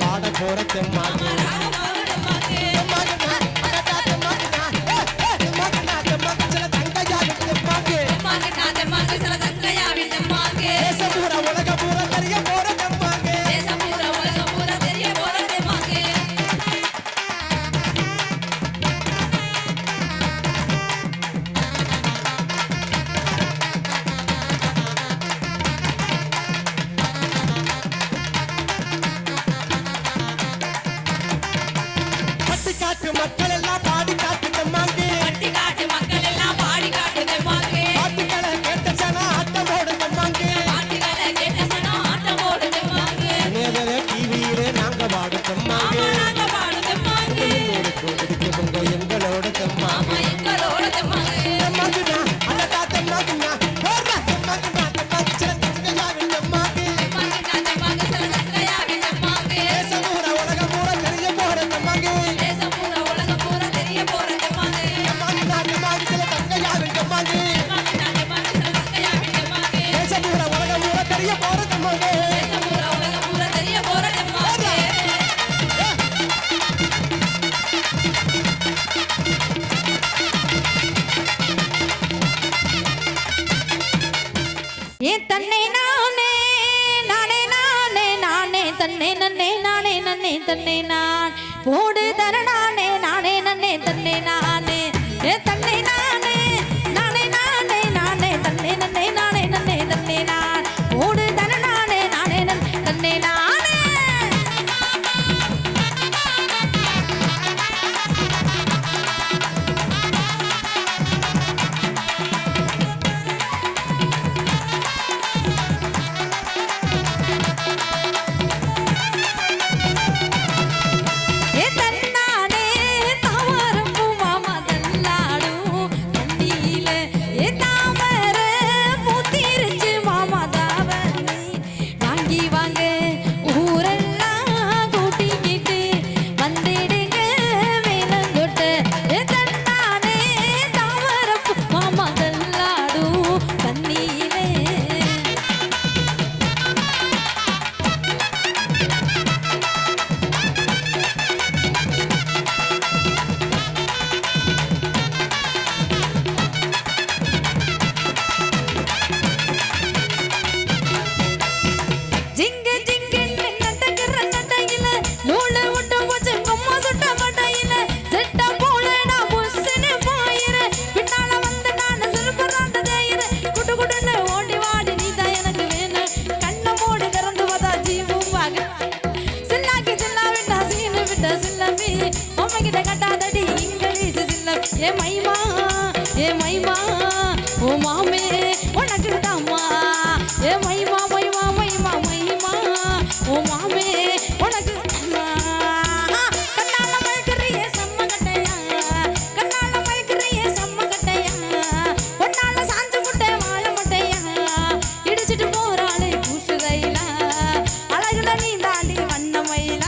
பாட போற தெம்மாங்க மக்கள் எல்லாம் பாடி காட்டு தெம்மாங்க மக்கள் எல்லாம் பாடி காட்டு தெம்மாங்க பாட்டுகளை கேட்ட சனம் ஆட்டம் போடு தெம்மாங்க டிவியிலே நாங்க பாடு தெம்மாங்க எங்களோட தெம்மாங்க தன்னை நானே நானே நானே நானே தன்னை நன்னே நானே நன்னே தன்னை நான் போடு தர நானே நானே நன்னே தன்னை நானே தன்னை நானே நானே நானே நானே தன்னை நன்னே நானே நன்னே தன்னை நான் போடு தர நானே நானே தன்னை நானே ஏ மைமா ஓ மாமே உனக்கு தாமா ஏ மைமா மைமா மைமா மைமா ஓ மாமே உனக்கு கண்ணால மயக்கிறிய செம்ம கட்டையா கண்ணால மயக்கிறிய செம்ம கட்டையா ஒன்னால சாஞ்சு முட்டை வாழ முட்டையா இடிச்சிட்டு போறாளே பூசுதையில அழகுல நீ தாண்டி வண்ணமயில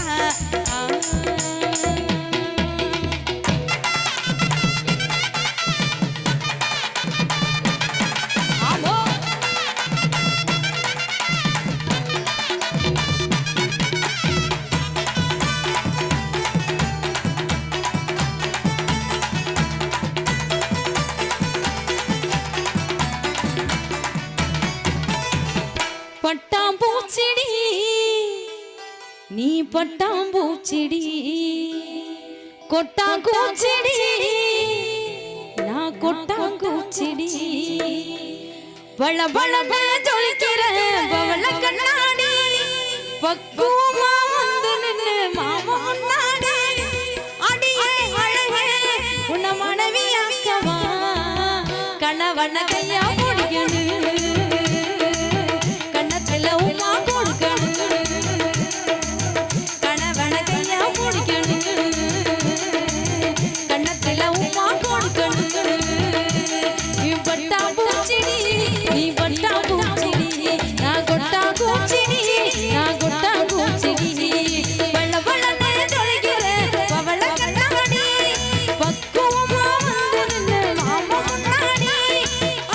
பட்டாம்பூச்சிடி நீ பட்டாம்பூச்சிடி கொட்டாங்கூச்சிடி நான் கொட்டாங்கூச்சிடி பள பள ஜொலிக்கிற பவள கண்ணாடி பக்குவமா வந்து நின்னு மாமா முன்னாடி அடியே அழகே உன்ன மனைவி ஆக்கவா கணவன கையா முடிக்கணும்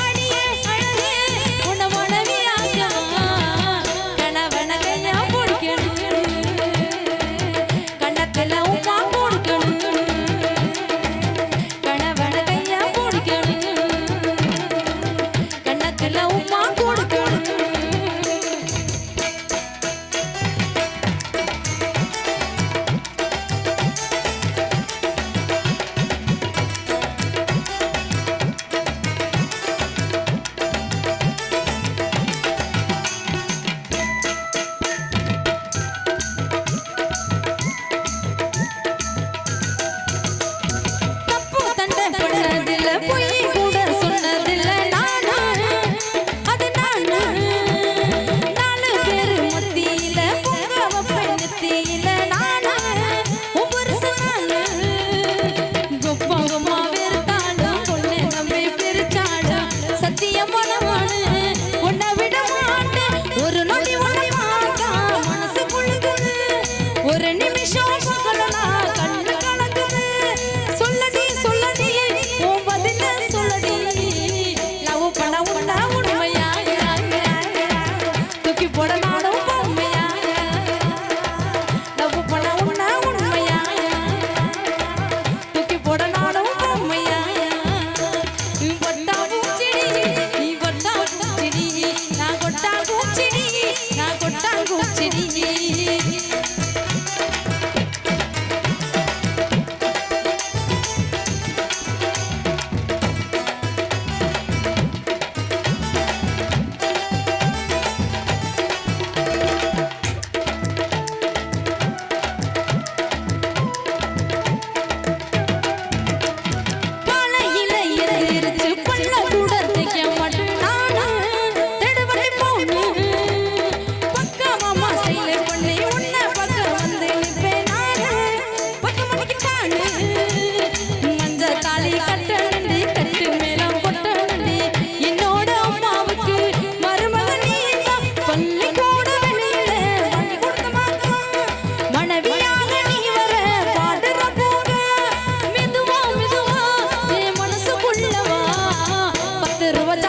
அடி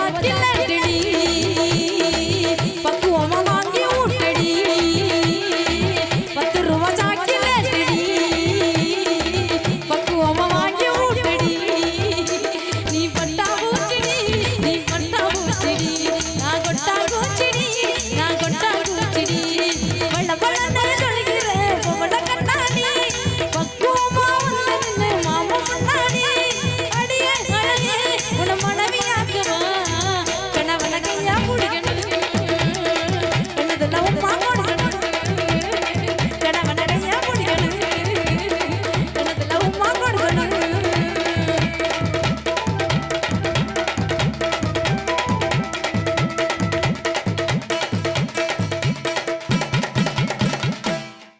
பருவத்தில்